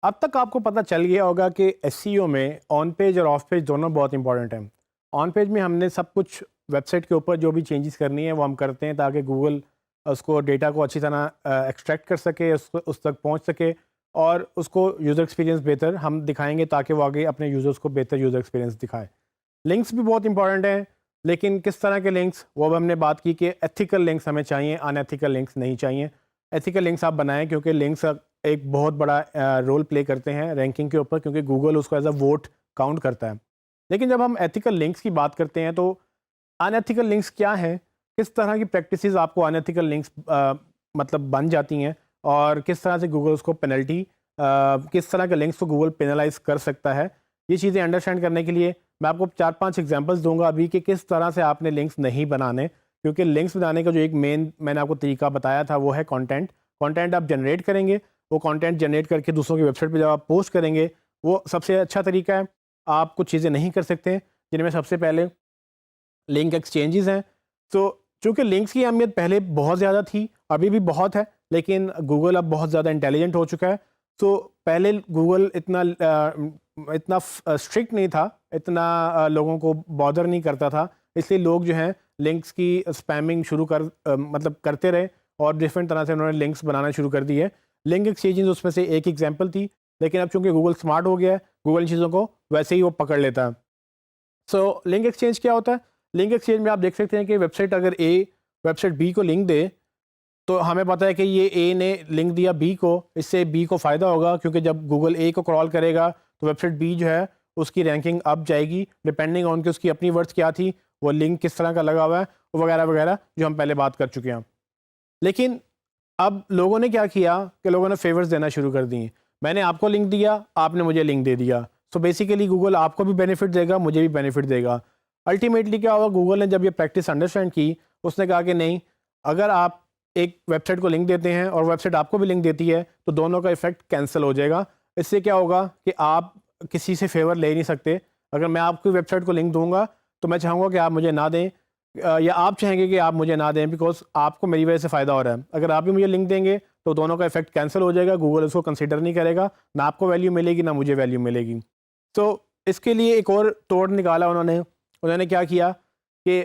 अब तक आपको पता चल गया होगा कि एसईओ में ऑन पेज और ऑफ पेज दोनों बहुत इंपॉर्टेंट हैं। ऑन पेज में हमने सब कुछ वेबसाइट के ऊपर जो भी चेंजेस करनी है वो हम करते हैं ताकि गूगल उसको डेटा को अच्छी तरह एक्सट्रैक्ट कर सके, उस तक पहुंच सके और उसको यूज़र एक्सपीरियंस बेहतर हम दिखाएंगे ताकि वो आगे अपने यूज़र्स को बेहतर यूज़र एक्सपीरियंस दिखाए। लिंक्स भी बहुत इंपॉर्टेंट हैं, लेकिन किस तरह के लिंक्स वो अब हमने बात की कि एथिकल लिंक्स हमें चाहिए, अनएथिकल लिंक्स नहीं चाहिए। एथिकल लिंक्स आप बनाएं क्योंकि लिंक्स एक बहुत बड़ा रोल प्ले करते हैं रैंकिंग के ऊपर, क्योंकि गूगल उसको एज अ वोट काउंट करता है। लेकिन जब हम एथिकल लिंक्स की बात करते हैं तो अनएथिकल लिंक्स क्या हैं, किस तरह की प्रैक्टिसेस आपको अनएथिकल लिंक्स मतलब बन जाती हैं और किस तरह से गूगल उसको पेनल्टी किस तरह के लिंक्स को गूगल पेनलाइज कर सकता है, ये चीज़ें अंडरस्टैंड करने के लिए मैं आपको 4-5 एग्जांपल्स दूंगा अभी कि किस तरह से आपने लिंक्स नहीं बनाने। क्योंकि लिंक्स बनाने का जो एक मेन मैंने आपको तरीका बताया था वो है कंटेंट। कंटेंट आप जनरेट करेंगे, वो कंटेंट जनरेट करके दूसरों की वेबसाइट पे जब आप पोस्ट करेंगे वो सबसे अच्छा तरीका है। आप कुछ चीज़ें नहीं कर सकते जिनमें सबसे पहले लिंक एक्सचेंजेस हैं। तो चूँकि लिंक्स की अहमियत पहले बहुत ज़्यादा थी, अभी भी बहुत है, लेकिन गूगल अब बहुत ज़्यादा इंटेलिजेंट हो चुका है। तो पहले गूगल इतना स्ट्रिक्ट नहीं था, इतना लोगों को बॉदर नहीं करता था, इसलिए लोग जो हैं लिंक्स की स्पैमिंग शुरू मतलब करते रहे और डिफरेंट तरह से उन्होंने लिंक्स बनाना शुरू कर दिए। लिंक एक्सचेंजेस उसमें से एक एग्जांपल थी, लेकिन अब चूंकि गूगल स्मार्ट हो गया है, गूगल इन चीज़ों को वैसे ही वो पकड़ लेता है। सो लिंक एक्सचेंज क्या होता है? लिंक एक्सचेंज में आप देख सकते हैं कि वेबसाइट अगर ए वेबसाइट बी को लिंक दे, तो हमें पता है कि ये ए ने लिंक दिया बी को, इससे बी को फ़ायदा होगा क्योंकि जब गूगल ए को क्रॉल करेगा तो वेबसाइट बी जो है उसकी रैंकिंग अप जाएगी, डिपेंडिंग ऑन कि उसकी अपनी वर्ड्स क्या थी, वो लिंक किस तरह का लगा हुआ है, वगैरह वगैरह जो हम पहले बात कर चुके हैं। लेकिन अब लोगों ने क्या किया कि लोगों ने फेवर्स देना शुरू कर दिए। मैंने आपको लिंक दिया, आपने मुझे लिंक दे दिया, सो बेसिकली गूगल आपको भी बेनिफिट देगा, मुझे भी बेनिफिट देगा। अल्टीमेटली क्या होगा, गूगल ने जब ये प्रैक्टिस अंडरस्टैंड की, उसने कहा कि नहीं, अगर आप एक वेबसाइट को लिंक देते हैं और वेबसाइट आपको भी लिंक देती है तो दोनों का इफेक्ट कैंसिल हो जाएगा। इससे क्या होगा कि आप किसी से फेवर ले नहीं सकते। अगर मैं आपकी वेबसाइट को लिंक दूंगा तो मैं चाहूँगा कि आप मुझे ना दें, या आप चाहेंगे कि आप मुझे ना दें, बिकॉज आपको मेरी वजह से फ़ायदा हो रहा है। अगर आप भी मुझे लिंक देंगे तो दोनों का इफेक्ट कैंसिल हो जाएगा, गूगल उसको कंसिडर नहीं करेगा, ना आपको वैल्यू मिलेगी ना मुझे वैल्यू मिलेगी। तो इसके लिए एक और तोड़ निकाला उन्होंने। उन्होंने क्या किया कि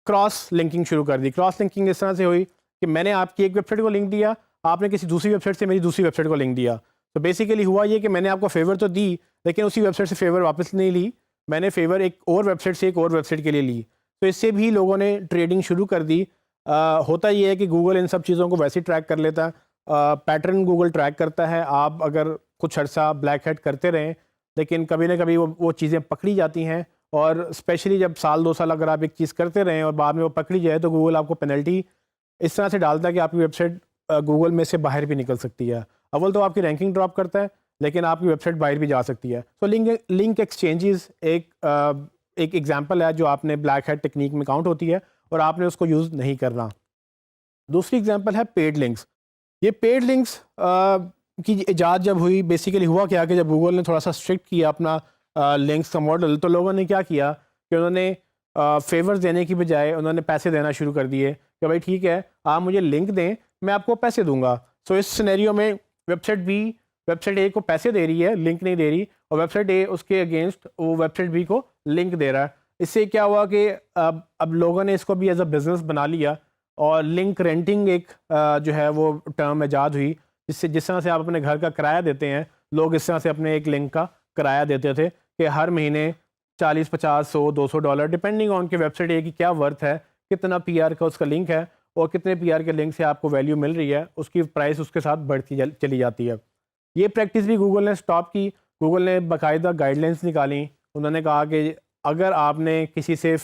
क्रॉस लिंकिंग शुरू कर दी। क्रॉस लिंकिंग इस तरह से हुई कि मैंने आपकी एक वेबसाइट को लिंक दिया, आपने किसी दूसरी वेबसाइट से मेरी दूसरी वेबसाइट को लिंक दिया। तो बेसिकली हुआ ये कि मैंने आपको फेवर तो दी, लेकिन उसी वेबसाइट से फेवर वापस नहीं ली, मैंने फेवर एक और वेबसाइट से एक और वेबसाइट के लिए ली। तो इससे भी लोगों ने ट्रेडिंग शुरू कर दी। होता ये है कि गूगल इन सब चीज़ों को वैसे ही ट्रैक कर लेता है, पैटर्न गूगल ट्रैक करता है। आप अगर कुछ अर्सा ब्लैक हेड करते रहें, लेकिन कभी ना कभी वो चीज़ें पकड़ी जाती हैं, और स्पेशली जब साल 2 साल अगर आप एक चीज़ करते रहें और बाद में वो पकड़ी जाए तो गूगल आपको पेनल्टी इस तरह से डालता है कि आपकी वेबसाइट गूगल में से बाहर भी निकल सकती है। अव्वल तो आपकी रैंकिंग ड्रॉप करता है, लेकिन आपकी वेबसाइट बाहर भी जा सकती है। तो लिंक एक्सचेंजेस एक एग्जांपल है जो आपने ब्लैक हेड टेक्निक में काउंट होती है और आपने उसको यूज़ नहीं करना। दूसरी एग्जांपल है पेड लिंक्स। ये पेड लिंक्स की इजाद जब हुई, बेसिकली हुआ क्या कि जब गूगल ने थोड़ा सा स्ट्रिक्ट किया अपना लिंक्स का मॉडल, तो लोगों ने क्या किया कि उन्होंने फेवर्स देने की बजाय उन्होंने पैसे देना शुरू कर दिए कि भाई ठीक है, आप मुझे लिंक दें, मैं आपको पैसे दूंगा। सो इस सिनेरियो में वेबसाइट ए को पैसे दे रही है, लिंक नहीं दे रही, और वेबसाइट ए उसके अगेंस्ट वो वेबसाइट बी को लिंक दे रहा है। इससे क्या हुआ कि अब लोगों ने इसको भी एज अ बिज़नेस बना लिया और लिंक रेंटिंग एक जो है वो टर्म ईजाद हुई, जिस तरह से आप अपने घर का किराया देते हैं, लोग इस तरह से अपने एक लिंक का किराया देते थे कि हर महीने 40, 50, 100, $200 डिपेंडिंग ऑन कि वेबसाइट ए की क्या वर्थ है, कितना पीआर का उसका लिंक है और कितने पीआर के लिंक से आपको वैल्यू मिल रही है, उसकी प्राइस उसके साथ बढ़ती चली जाती है। ये प्रैक्टिस भी गूगल ने स्टॉप की। गूगल ने बाकायदा गाइडलाइंस निकाली। उन्होंने कहा कि अगर आपने किसी से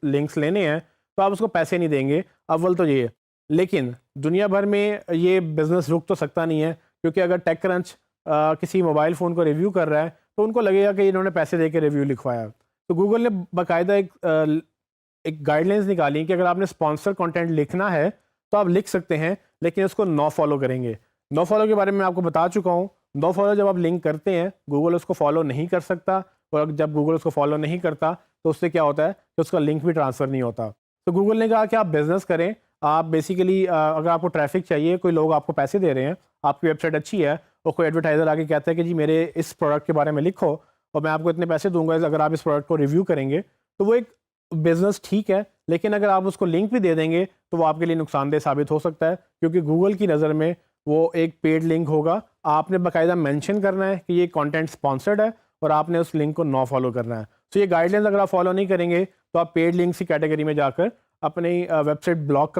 लिंक्स लेने हैं तो आप उसको पैसे नहीं देंगे, अव्वल तो ये। लेकिन दुनिया भर में ये बिज़नेस रुक तो सकता नहीं है, क्योंकि अगर टेक क्रंच किसी मोबाइल फ़ोन को रिव्यू कर रहा है तो उनको लगेगा कि इन्होंने पैसे दे के रिव्यू लिखवाया। तो गूगल ने बाकायदा एक गाइडलाइंस निकाली कि अगर आपने स्पॉन्सर कंटेंट लिखना है तो आप लिख सकते हैं, लेकिन उसको नो फॉलो करेंगे। नो फॉलो के बारे में आपको बता चुका हूँ। नो फॉलो जब आप लिंक करते हैं, गूगल उसको फॉलो नहीं कर सकता, और जब गूगल उसको फॉलो नहीं करता तो उससे क्या होता है कि उसका लिंक भी ट्रांसफ़र नहीं होता। तो गूगल ने कहा कि आप बिज़नेस करें, आप बेसिकली अगर आपको ट्रैफिक चाहिए, कोई लोग आपको पैसे दे रहे हैं, आपकी वेबसाइट अच्छी है और कोई एडवर्टाइज़र आके कहता है कि जी मेरे इस प्रोडक्ट के बारे में लिखो और मैं आपको इतने पैसे दूंगा अगर आप इस प्रोडक्ट को रिव्यू करेंगे, तो वो एक बिज़नेस ठीक है, लेकिन अगर आप उसको लिंक भी दे देंगे तो वो आपके लिए नुकसानदेह साबित हो सकता है, क्योंकि गूगल की नज़र में वो एक पेड लिंक होगा। आपने बाकायदा मेंशन करना है कि ये कंटेंट स्पॉन्सर्ड है और आपने उस लिंक को नो फॉलो करना है। तो ये गाइडलाइंस अगर आप फॉलो नहीं करेंगे तो आप पेड लिंक्स की कैटेगरी में जाकर अपनी वेबसाइट ब्लॉक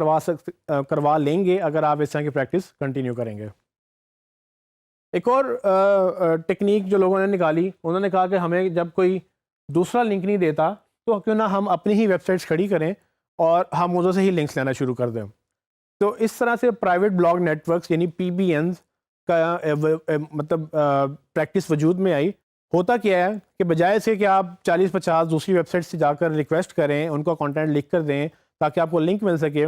करवा लेंगे अगर आप इस तरह की प्रैक्टिस कंटिन्यू करेंगे। एक और टेक्निक जो लोगों ने निकाली, उन्होंने कहा कि हमें जब कोई दूसरा लिंक नहीं देता तो क्यों ना हम अपनी ही वेबसाइट्स खड़ी करें और हम उधर से ही लिंक्स लेना शुरू कर दें। तो इस तरह से प्राइवेट ब्लॉग नेटवर्क्स यानी PBNs का मतलब प्रैक्टिस वजूद में आई। होता क्या है कि बजाय से कि आप 40-50 दूसरी वेबसाइट से जाकर रिक्वेस्ट करें, उनको कंटेंट लिख कर दें ताकि आपको लिंक मिल सके,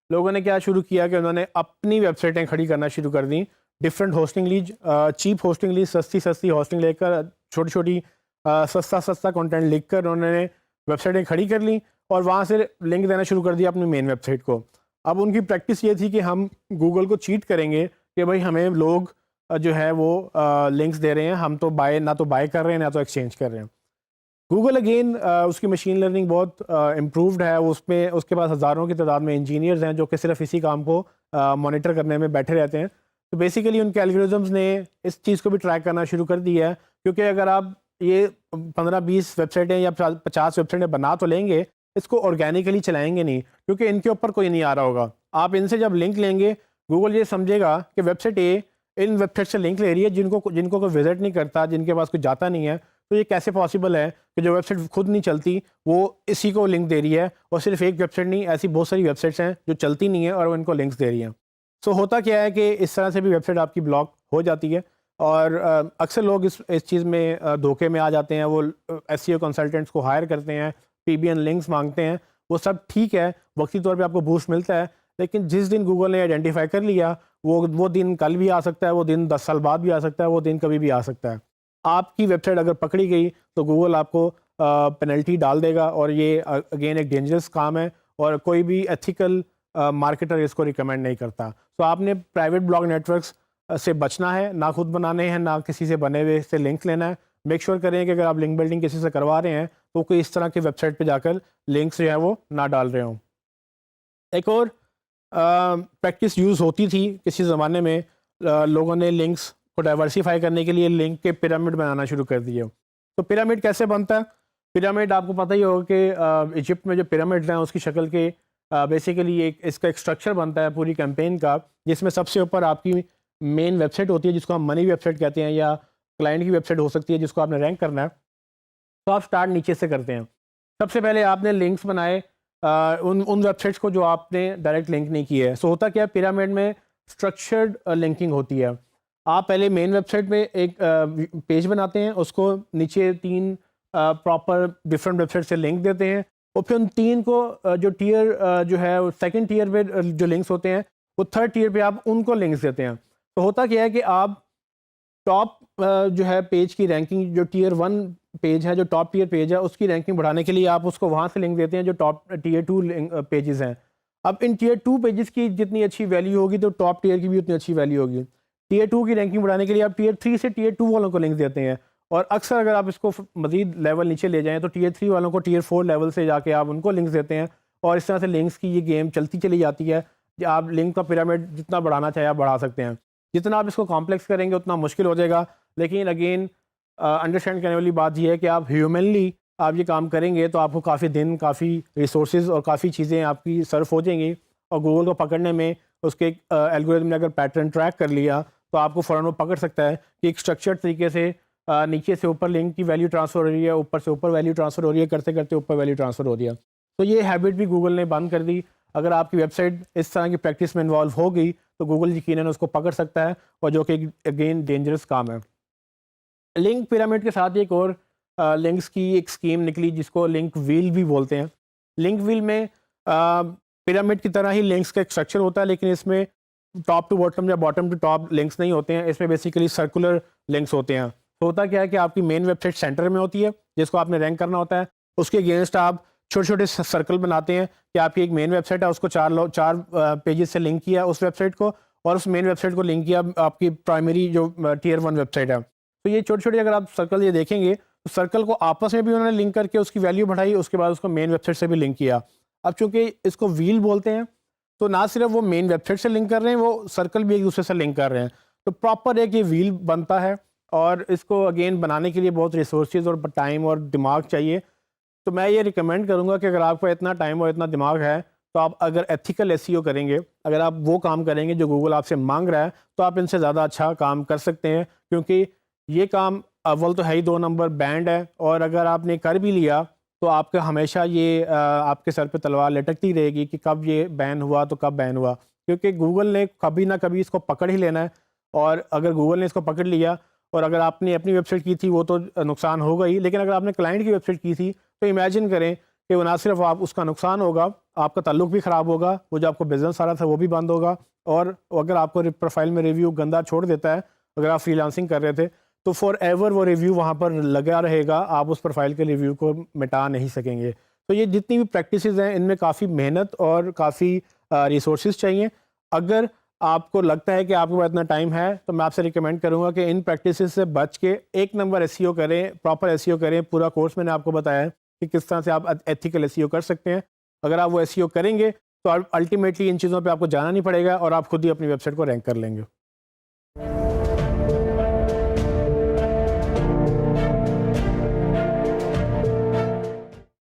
लोगों ने क्या शुरू किया कि उन्होंने अपनी वेबसाइटें खड़ी करना शुरू कर दी। Different hosting lease, cheap hosting lease, सस्ती होस्टिंग लेकर छोटी छोटी सस्ता कंटेंट लिख कर उन्होंने वेबसाइटें खड़ी कर ली और वहाँ से लिंक देना शुरू कर दिया अपनी मेन वेबसाइट को। अब उनकी प्रैक्टिस ये थी कि हम गूगल को चीट करेंगे कि भाई हमें लोग जो है वो लिंक्स दे रहे हैं, हम तो ना तो बाय कर रहे हैं ना तो एक्सचेंज कर रहे हैं। गूगल अगेन उसकी मशीन लर्निंग बहुत इम्प्रूव्ड है, उसमें उसके पास हज़ारों की तादाद में इंजीनियर्स हैं जो कि सिर्फ इसी काम को मॉनिटर करने में बैठे रहते हैं। तो बेसिकली उनके एल्गोरिथम्स ने इस चीज़ को भी ट्रैक करना शुरू कर दिया है, क्योंकि अगर आप ये 15-20 वेबसाइटें या 50 वेबसाइटें बना तो लेंगे, इसको ऑर्गेनिकली चलाएंगे नहीं, क्योंकि इनके ऊपर कोई नहीं आ रहा होगा। आप इनसे जब लिंक लेंगे, गूगल ये समझेगा कि वेबसाइट ए इन वेबसाइट से लिंक ले रही है जिनको कोई विजिट नहीं करता, जिनके पास कोई जाता नहीं है। तो ये कैसे पॉसिबल है कि जो वेबसाइट खुद नहीं चलती वो इसी को लिंक दे रही है, और सिर्फ एक वेबसाइट नहीं, ऐसी बहुत सारी वेबसाइट्स हैं जो चलती नहीं है और वो इनको लिंक्स दे रही हैं। सो होता क्या है कि इस तरह से भी वेबसाइट आपकी ब्लॉक हो जाती है, और अक्सर लोग इस चीज़ में धोखे में आ जाते हैं। वो SEO कंसल्टेंट्स को हायर करते हैं, PBN लिंक्स मांगते हैं, वो सब ठीक है, वक्ती तौर पे आपको बूस्ट मिलता है, लेकिन जिस दिन गूगल ने आइडेंटिफाई कर लिया वो दिन कल भी आ सकता है, वो दिन 10 साल बाद भी आ सकता है, वो दिन कभी भी आ सकता है। आपकी वेबसाइट अगर पकड़ी गई तो गूगल आपको पेनल्टी डाल देगा, और ये अगेन एक डेंजरस काम है और कोई भी एथिकल मार्केटर इसको रिकमेंड नहीं करता। तो आपने प्राइवेट ब्लॉग नेटवर्क्स से बचना है, ना खुद बनाने हैं ना किसी से बने हुए से लिंक लेना है। मेक श्योर करें कि अगर आप लिंक बिल्डिंग किसी से करवा रहे हैं तो कोई इस तरह की वेबसाइट पे जाकर लिंक्स जो है वो ना डाल रहे हों। एक और प्रैक्टिस यूज़ होती थी किसी ज़माने में, लोगों ने लिंक्स को डाइवर्सिफाई करने के लिए लिंक के पिरामिड बनाना शुरू कर दिए। तो पिरामिड कैसे बनता है? पिरामिड आपको पता ही होगा कि इजिप्ट में जो पिरामिड्स हैं उसकी शक्ल के बेसिकली इसका एक स्ट्रक्चर बनता है पूरी कैंपेन का, जिसमें सबसे ऊपर आपकी मेन वेबसाइट होती है जिसको हम मनी वेबसाइट कहते हैं, या क्लाइंट की वेबसाइट हो सकती है जिसको आपने रैंक करना है। तो आप स्टार्ट नीचे से करते हैं। सबसे पहले आपने लिंक्स बनाए उन वेबसाइट्स को जो आपने डायरेक्ट लिंक नहीं किए है। सो होता क्या है, पिरामिड में स्ट्रक्चर्ड लिंकिंग होती है। आप पहले मेन वेबसाइट में एक पेज बनाते हैं, उसको नीचे 3 प्रॉपर डिफरेंट वेबसाइट से लिंक देते हैं, और फिर उन 3 को जो टियर जो है सेकंड टियर पे जो लिंक्स होते हैं वो थर्ड टियर पे आप उनको लिंक्स देते हैं। तो होता क्या है कि आप टॉप जो है पेज की रैंकिंग, जो टियर 1 पेज है, जो टॉप टियर पेज है, उसकी रैंकिंग बढ़ाने के लिए आप उसको वहाँ से लिंक देते हैं जो टॉप टियर 2 पेजेस हैं। अब इन टियर 2 पेजेस की जितनी अच्छी वैल्यू होगी तो टॉप टियर की भी उतनी अच्छी वैल्यू होगी। टियर 2 की रैंकिंग बढ़ाने के लिए आप टियर 3 से टियर 2 वालों को लिंक देते हैं, और अक्सर अगर आप इसको मज़ीद लेवल नीचे ले जाएँ तो टियर 3 वालों को टियर 4 लेवल से जाके आप उनको लिंक्स देते हैं, और इस तरह से लिंक्स की ये गेम चलती चली जाती है। आप लिंक का पिरामिड जितना बढ़ाना चाहे आप बढ़ा सकते हैं। जितना आप इसको कॉम्प्लेक्स करेंगे उतना मुश्किल हो जाएगा, लेकिन अगेन अंडरस्टैंड करने वाली बात यह है कि आप ह्यूमनली आप ये काम करेंगे तो आपको काफ़ी दिन, काफ़ी रिसोर्सेज और काफ़ी चीज़ें आपकी सर्फ हो जाएंगी, और गूगल को पकड़ने में उसके एल्गोरिथम ने अगर पैटर्न ट्रैक कर लिया तो आपको फ़ौरन वो पकड़ सकता है कि एक स्ट्रक्चर्ड तरीके से नीचे से ऊपर लिंक की वैल्यू ट्रांसफ़र हो रही है, ऊपर से ऊपर वैल्यू ट्रांसफ़र हो रही है, करते करते ऊपर वैल्यू ट्रांसफ़र हो रही है। तो ये हैबिट भी गूगल ने बंद कर दी। अगर आपकी वेबसाइट इस तरह की प्रैक्टिस में इन्वॉल्व हो गई तो गूगल यकीनन उसको पकड़ सकता है, और जो कि अगेन डेंजरस काम है। लिंक पिरामिड के साथ एक और लिंक्स की एक स्कीम निकली जिसको लिंक व्हील भी बोलते हैं। लिंक व्हील में पिरामिड की तरह ही लिंक्स का एक स्ट्रक्चर होता है, लेकिन इसमें टॉप टू बॉटम या बॉटम टू टॉप लिंक्स नहीं होते हैं, इसमें बेसिकली सर्कुलर लिंक्स होते हैं। तो होता क्या है कि आपकी मेन वेबसाइट सेंटर में होती है जिसको आपने रैंक करना होता है, उसके अगेंस्ट आप छोटे छोटे सर्कल बनाते हैं कि आपकी एक मेन वेबसाइट है, उसको चार पेजेस से लिंक किया उस वेबसाइट को, और उस मेन वेबसाइट को लिंक किया आपकी प्राइमरी जो टियर 1 वेबसाइट है। तो ये छोटी छोटी अगर आप सर्कल ये देखेंगे तो सर्कल को आपस में भी उन्होंने लिंक करके उसकी वैल्यू बढ़ाई, उसके बाद उसको मेन वेबसाइट से भी लिंक किया। अब चूंकि इसको व्हील बोलते हैं तो ना सिर्फ वो मेन वेबसाइट से लिंक कर रहे हैं, वो सर्कल भी एक दूसरे से लिंक कर रहे हैं। तो प्रॉपर एक ये व्हील बनता है और इसको अगेन बनाने के लिए बहुत रिसोर्सेज और टाइम और दिमाग चाहिए। तो मैं ये रिकमेंड करूँगा कि अगर आपको इतना टाइम और इतना दिमाग है तो आप अगर एथिकल एसईओ करेंगे, अगर आप वो काम करेंगे जो गूगल आपसे मांग रहा है, तो आप इनसे ज़्यादा अच्छा काम कर सकते हैं। क्योंकि ये काम अव्वल तो है ही 2 नंबर बैंड है, और अगर आपने कर भी लिया तो आपका हमेशा ये आपके सर पे तलवार लटकती रहेगी कि कब ये बैन हुआ तो कब बैन हुआ। क्योंकि गूगल ने कभी ना कभी इसको पकड़ ही लेना है, और अगर गूगल ने इसको पकड़ लिया और अगर आपने अपनी वेबसाइट की थी वो तो नुकसान होगा ही, लेकिन अगर आपने क्लाइंट की वेबसाइट की थी तो इमेजिन करें कि वो ना सिर्फ आप उसका नुकसान होगा, आपका ताल्लुक भी ख़राब होगा, वो जो आपको बिजनेस आ रहा था वो भी बंद होगा, और अगर आपको प्रोफाइल में रिव्यू गंदा छोड़ देता है, अगर आप फ्रीलांसिंग कर रहे थे तो फॉर एवर वो रिव्यू वहाँ पर लगा रहेगा, आप उस प्रोफाइल के रिव्यू को मिटा नहीं सकेंगे। तो ये जितनी भी प्रैक्टिसेस हैं इनमें काफ़ी मेहनत और काफ़ी रिसोर्सेज चाहिए। अगर आपको लगता है कि आपके पास इतना टाइम है तो मैं आपसे रिकमेंड करूंगा कि इन प्रैक्टिसेस से बच के एक नंबर एसईओ करें, प्रॉपर एसईओ करें। पूरा कोर्स मैंने आपको बताया है कि किस तरह से आप एथिकल एसईओ कर सकते हैं। अगर आप वो एसईओ करेंगे तो अल्टीमेटली इन चीज़ों पे आपको जाना नहीं पड़ेगा और आप खुद ही अपनी वेबसाइट को रैंक कर लेंगे।